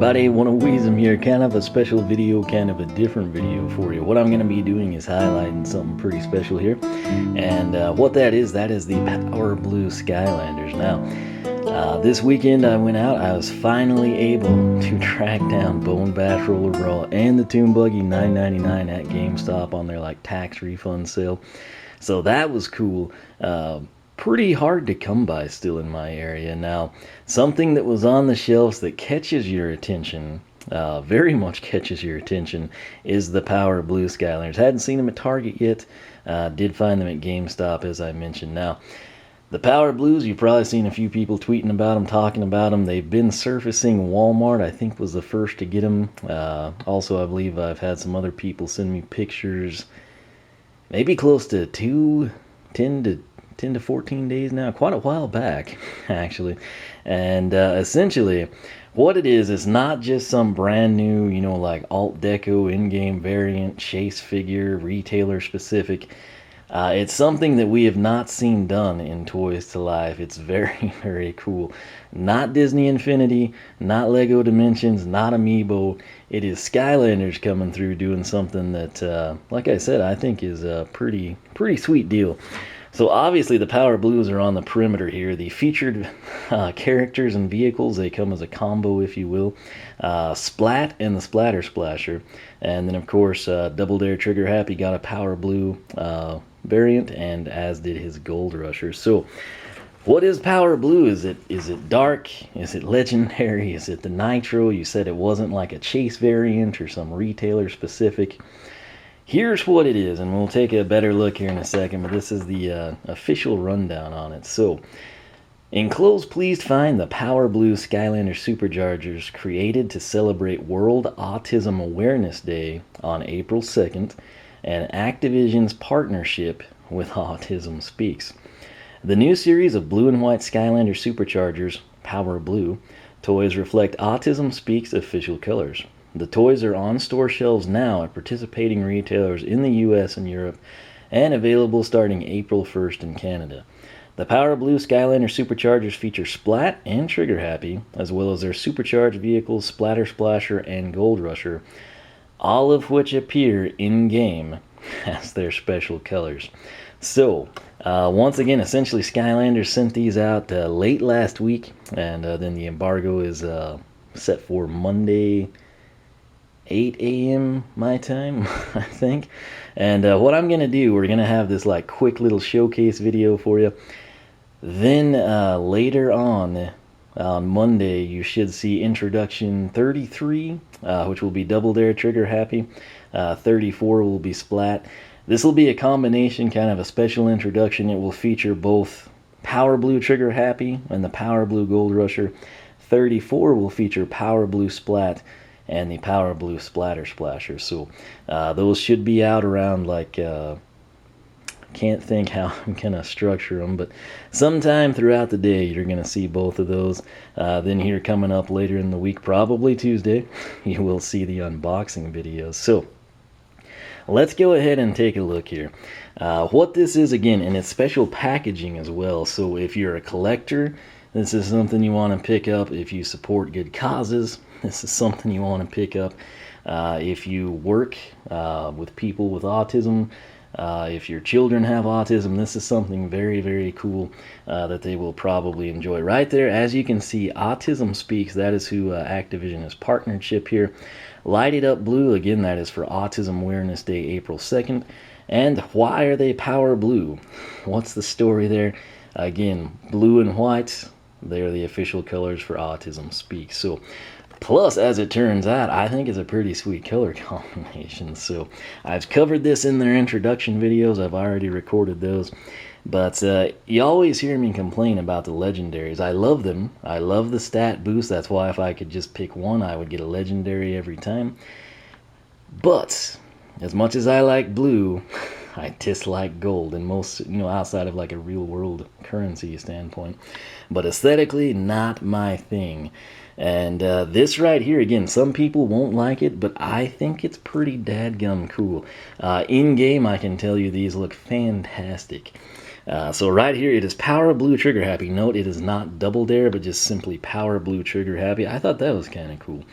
everybody, one of Weezum here, kind of a special video, kind of a different video for you. What I'm going to be doing is highlighting something pretty special here, and what that is the Power Blue Skylanders. Now, this weekend I went out, I was finally able to track down Bone Bash Roller Brawl and the Toon Buggy $9.99 at GameStop on their like tax refund sale. So that was cool. Pretty hard to come by still in my area. Now, something that was on the shelves that catches your attention, very much catches your attention, is the Power Blue Skylanders. Hadn't seen them at Target yet, did find them at GameStop as I mentioned. Now, the Power Blues, you've probably seen a few people tweeting about them, talking about them. They've been surfacing. Walmart, I think, was the first to get them. Also, I believe I've had some other people send me pictures, maybe close to 10 to 14 days now, quite a while back actually. And essentially what it is not just some brand new, you know, like alt deco in-game variant chase figure retailer specific. It's something that we have not seen done in Toys to Life. It's very, very cool. Not Disney Infinity, not Lego Dimensions, not Amiibo. It is Skylanders coming through doing something that, like I said, I think is a pretty sweet deal. So obviously the Power Blues are on the perimeter here. The featured characters and vehicles, they come as a combo, if you will. Splat and the Splatter Splasher. And then, of course, Double Dare Trigger Happy got a Power Blue variant, and as did his Gold Rusher. So what is Power Blue? Is it dark? Is it legendary? Is it the Nitro? You said it wasn't like a chase variant or some retailer specific. Here's what it is, and we'll take a better look here in a second, but this is the official rundown on it. So, enclosed, please find the Power Blue Skylanders SuperChargers, created to celebrate World Autism Awareness Day on April 2nd, and Activision's partnership with Autism Speaks. The new series of blue and white Skylanders SuperChargers, Power Blue, toys reflect Autism Speaks' official colors. The toys are on store shelves now at participating retailers in the US and Europe, and available starting April 1st in Canada. The Power Blue Skylanders SuperChargers feature Splat and Trigger Happy, as well as their supercharged vehicles Splatter Splasher and Gold Rusher, all of which appear in-game as their special colors. So, once again, essentially Skylanders sent these out late last week, and then the embargo is set for Monday, 8 a.m. my time, I think. And what I'm going to do, we're going to have this like quick little showcase video for you. Then later on Monday, you should see introduction 33, which will be Double Dare Trigger Happy. 34 will be Splat. This will be a combination, kind of a special introduction. It will feature both Power Blue Trigger Happy and the Power Blue Gold Rusher. 34 will feature Power Blue Splat and the Power Blue Splatter Splasher. So those should be out around like, can't think how I'm going to structure them, but sometime throughout the day you're going to see both of those. Then here coming up later in the week, probably Tuesday, you will see the unboxing videos. So let's go ahead and take a look here. What this is, again, and it's special packaging as well. So if you're a collector, this is something you want to pick up. If you support good causes, this is something you want to pick up. If you work with people with autism, if your children have autism, this is something very, very cool that they will probably enjoy. Right there, as you can see, Autism Speaks, that is who Activision is partnership here. Light It Up Blue, again, that is for Autism Awareness Day, April 2nd. And why are they Power Blue? What's the story there? Again, blue and white, they're the official colors for Autism Speaks. So, plus, as it turns out, I think it's a pretty sweet color combination. So, I've covered this in their introduction videos. I've already recorded those. But you always hear me complain about the legendaries. I love them. I love the stat boost. That's why if I could just pick one, I would get a legendary every time. But as much as I like blue, I dislike gold, and most, you know, outside of like a real world currency standpoint. But aesthetically, not my thing. And this right here, again, some people won't like it, but I think it's pretty dadgum cool. In game, I can tell you these look fantastic. So right here, it is Power Blue Trigger Happy. Note, it is not Double Dare, but just simply Power Blue Trigger Happy. I thought that was kind of cool.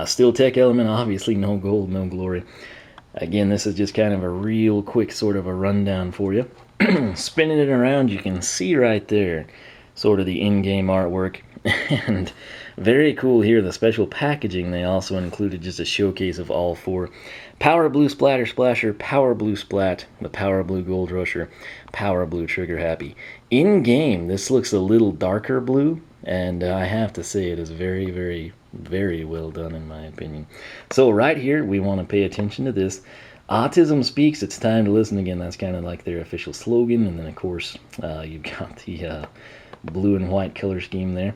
Still Tech Element, obviously no gold, no glory. Again, this is just kind of a real quick sort of a rundown for you. Spinning it around, you can see right there sort of the in-game artwork. And very cool here, the special packaging, they also included just a showcase of all four. Power Blue Splatter Splasher, Power Blue Splat, the Power Blue Gold Rusher, Power Blue Trigger Happy. In-game, this looks a little darker blue, and I have to say it is very, very, very well done in my opinion. So right here, we want to pay attention to this. Autism Speaks, it's time to listen again. That's kind of like their official slogan. And then, of course, you've got the blue and white color scheme there.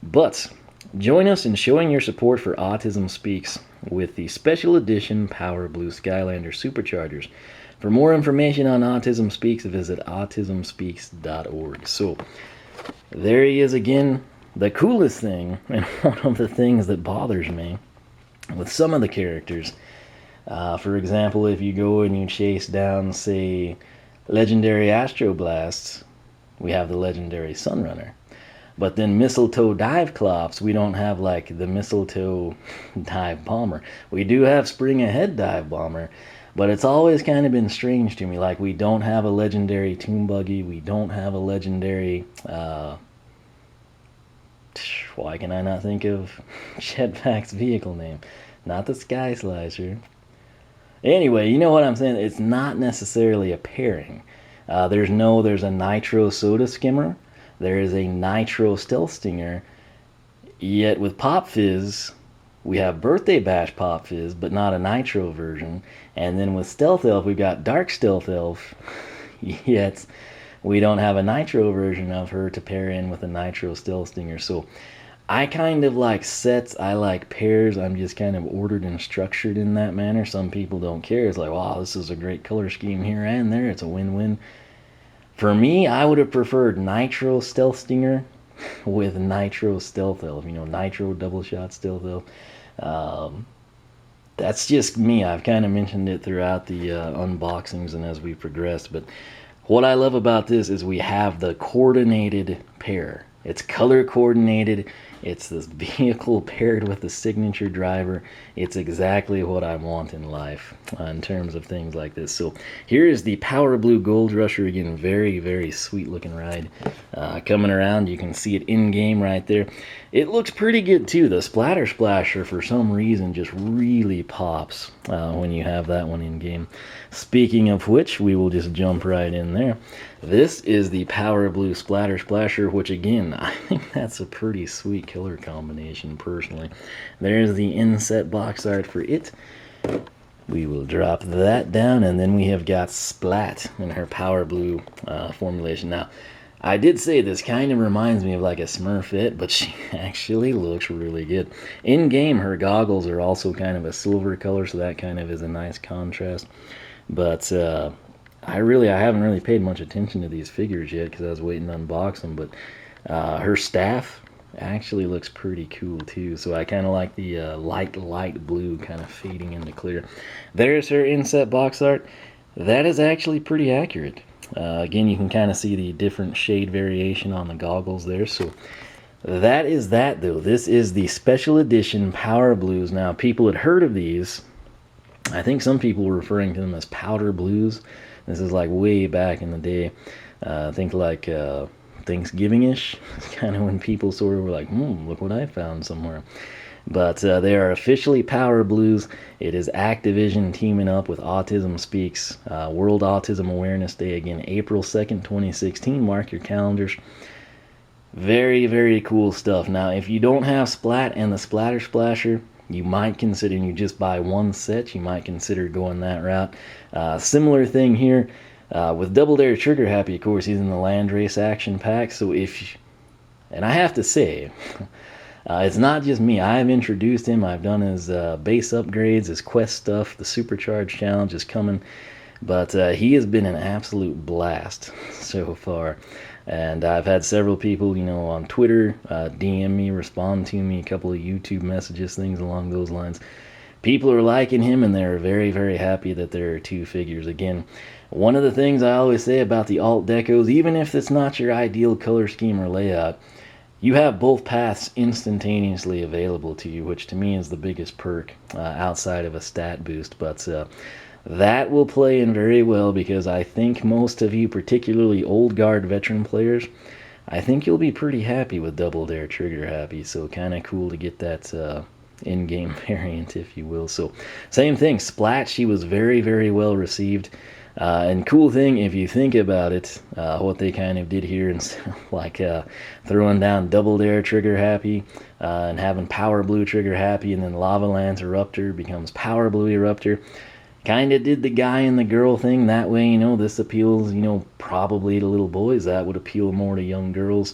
But join us in showing your support for Autism Speaks with the special edition Power Blue Skylanders SuperChargers. For more information on Autism Speaks, visit autismspeaks.org. So there he is again. The coolest thing, and one of the things that bothers me with some of the characters, for example, if you go and you chase down, say, Legendary Astroblasts, we have the Legendary Sunrunner. But then Mistletoe Dive Clops, we don't have like the Mistletoe Dive Bomber. We do have Spring Ahead Dive Bomber, but it's always kind of been strange to me. Like, we don't have a Legendary Toon Buggy, we don't have a Legendary, why can I not think of Jetpack's vehicle name? Not the Sky Slicer. Anyway, you know what I'm saying? It's not necessarily a pairing. There's a Nitro Soda Skimmer. There is a Nitro Stealth Stinger. Yet with Pop Fizz, we have Birthday Bash Pop Fizz, but not a Nitro version. And then with Stealth Elf, we've got Dark Stealth Elf. Yet we don't have a Nitro version of her to pair in with a Nitro Stealth Stinger. So I kind of like sets, I like pairs. I'm just kind of ordered and structured in that manner. Some people don't care. It's like, wow, this is a great color scheme here and there. It's a win-win. For me, I would have preferred Nitro Stealth Stinger with Nitro Stealth Elf. You know, Nitro Double Shot Stealth Elf. That's just me. I've kind of mentioned it throughout the unboxings and as we progressed. But what I love about this is we have the coordinated pair. It's color coordinated. It's this vehicle paired with the signature driver. It's exactly what I want in life in terms of things like this. So here is the Power Blue Gold Rusher. Again, very, very sweet looking ride. Coming around, you can see it in game right there. It looks pretty good too. The Splatter Splasher, for some reason, just really pops when you have that one in game. Speaking of which, we will just jump right in there. This is the Power Blue Splatter Splasher, which again, I think that's a pretty sweet color combination personally. There's the inset box art for it. We will drop that down, and then we have got Splat in her Power Blue formulation. Now, I did say this kind of reminds me of like a Smurfette, but she actually looks really good. In game, her goggles are also kind of a silver color, so that kind of is a nice contrast. But I haven't really paid much attention to these figures yet because I was waiting to unbox them. But her staff actually looks pretty cool too. So I kind of like the light blue kind of fading into clear. There's her inset box art. That is actually pretty accurate. Again, you can kind of see the different shade variation on the goggles there. So that is that though. This is the special edition Power Blues. Now, people had heard of these. I think some people were referring to them as powder blues. This is like way back in the day. I think like Thanksgiving-ish. It's kind of when people sort of were like, look what I found somewhere. But they are officially Power Blues. It is Activision teaming up with Autism Speaks. World Autism Awareness Day, again, April 2nd, 2016. Mark your calendars. Very, very cool stuff. Now, if you don't have Splat and the Splatter Splasher, you might consider, you just buy one set, you might consider going that route. Similar thing here with Double Dare Trigger Happy, of course, he's in the Land Race Action Pack. So and I have to say, it's not just me. I've introduced him. I've done his base upgrades, his quest stuff. The Supercharge Challenge is coming. But he has been an absolute blast so far. And I've had several people, on Twitter DM me, respond to me, a couple of YouTube messages, things along those lines. people are liking him, and they're very, very happy that there are two figures. Again, one of the things I always say about the alt decos, even if it's not your ideal color scheme or layout, you have both paths instantaneously available to you, which to me is the biggest perk outside of a stat boost. But that will play in very well, because I think most of you, particularly old guard veteran players, I think you'll be pretty happy with Double Dare Trigger Happy. So kind of cool to get that in-game variant, if you will. So same thing, Splat, she was very, very well received. And cool thing, if you think about it, what they kind of did here, instead of like throwing down Double Dare Trigger Happy and having Power Blue Trigger Happy, and then Lava Lance Eruptor becomes Power Blue Eruptor, kind of did the guy and the girl thing. That way, you know, this appeals, you know, probably to little boys. That would appeal more to young girls.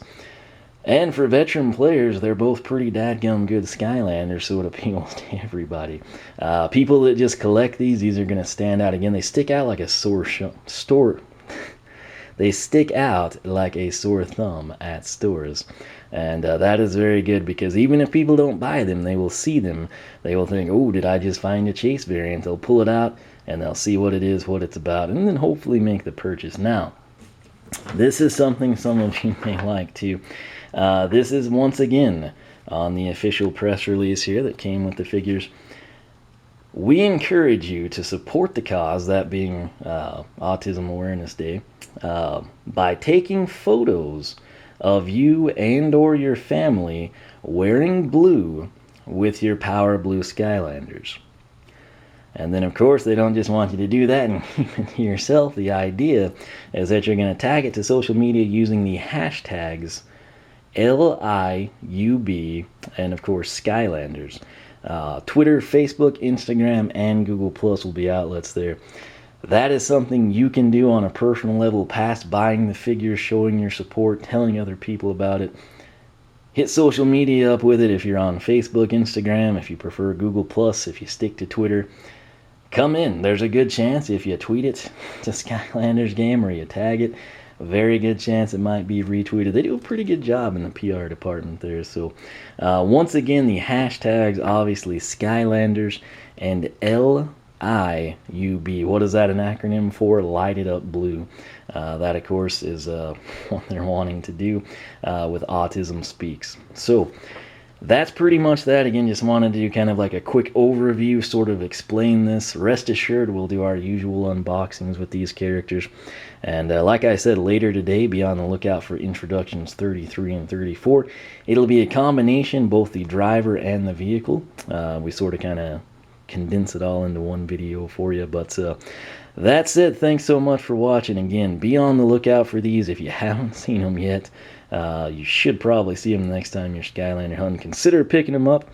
And for veteran players, they're both pretty dadgum good Skylanders, so it appeals to everybody. People that just collect these are going to stand out. Again, they stick out like a they stick out like a sore thumb at stores. And that is very good, because even if people don't buy them, they will see them. They will think, oh, did I just find a chase variant? They'll pull it out, and they'll see what it is, what it's about, and then hopefully make the purchase. Now, this is something some of you may like too. This is once again on the official press release here that came with the figures. We encourage you to support the cause, that being Autism Awareness Day, by taking photos of you and or your family wearing blue with your Power Blue Skylanders. And then, of course, they don't just want you to do that and keep it to yourself. The idea is that you're going to tag it to social media using the hashtags LIUB and, of course, Skylanders. Twitter, Facebook, Instagram, and Google Plus will be outlets there. That is something you can do on a personal level, past buying the figures, showing your support, telling other people about it. Hit social media up with it if you're on Facebook, Instagram, if you prefer Google Plus, if you stick to Twitter. Come in. There's a good chance if you tweet it to Skylanders Game or you tag it, a very good chance it might be retweeted. They do a pretty good job in the PR department there. So once again, the hashtags, obviously Skylanders and LIUB. What is that an acronym for? Light It Up Blue. That, of course, is what they're wanting to do with Autism Speaks. So that's pretty much that. Again, just wanted to do kind of like a quick overview, sort of explain this. Rest assured, we'll do our usual unboxings with these characters. And like I said, later today, be on the lookout for introductions 33 and 34. It'll be a combination, both the driver and the vehicle. We sort of kind of condense it all into one video for you. But that's it. Thanks so much for watching. Again, be on the lookout for these. If you haven't seen them yet, you should probably see them the next time you're Skylander hunting. Consider picking them up.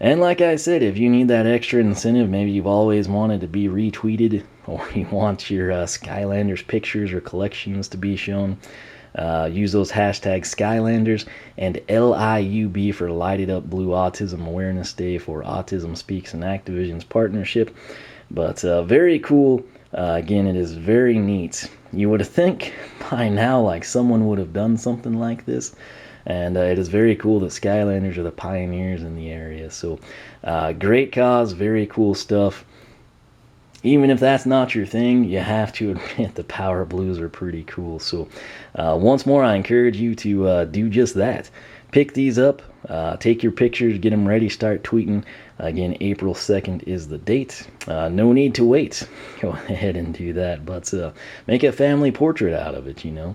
And like I said, if you need that extra incentive, maybe you've always wanted to be retweeted, or you want your Skylanders pictures or collections to be shown, use those hashtags Skylanders and LIUB for Light It Up Blue Autism Awareness Day for Autism Speaks and Activision's partnership. But very cool. Again, it is very neat. You would think by now like someone would have done something like this. And it is very cool that Skylanders are the pioneers in the area. So great cause, very cool stuff. Even if that's not your thing, you have to admit the Power Blues are pretty cool. So once more, I encourage you to do just that. Pick these up, take your pictures, get them ready, start tweeting. Again, April 2nd is the date. No need to wait. Go ahead and do that. But make a family portrait out of it, you know.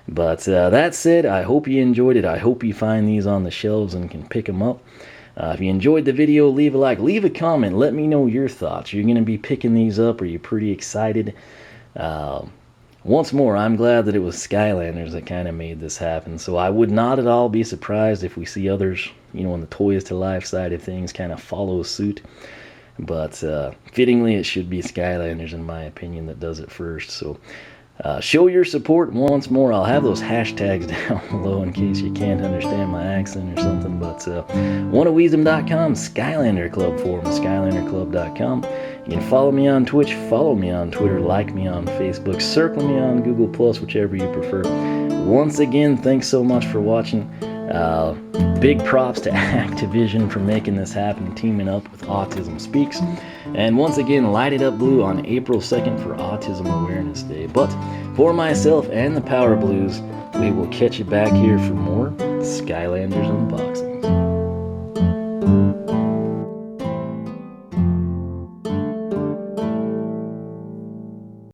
But that's it. I hope you enjoyed it. I hope you find these on the shelves and can pick them up. If you enjoyed the video, leave a like, leave a comment, let me know your thoughts. You're going to be picking these up. Are you pretty excited? Once more, I'm glad that it was Skylanders that kind of made this happen. So I would not at all be surprised if we see others, you know, on the Toys to Life side of things kind of follow suit. But fittingly, it should be Skylanders, in my opinion, that does it first. So show your support once more. I'll have those hashtags down below in case you can't understand my accent or something. But oneofweezem.com, Skylander Club forum, SkylanderClub.com. You can follow me on Twitch, follow me on Twitter, like me on Facebook, circle me on Google Plus, whichever you prefer. Once again, thanks so much for watching. Big props to Activision for making this happen, teaming up with Autism Speaks. And once again, light it up blue on April 2nd for Autism Awareness Day. But for myself and the Power Blues, we will catch you back here for more Skylanders unboxings.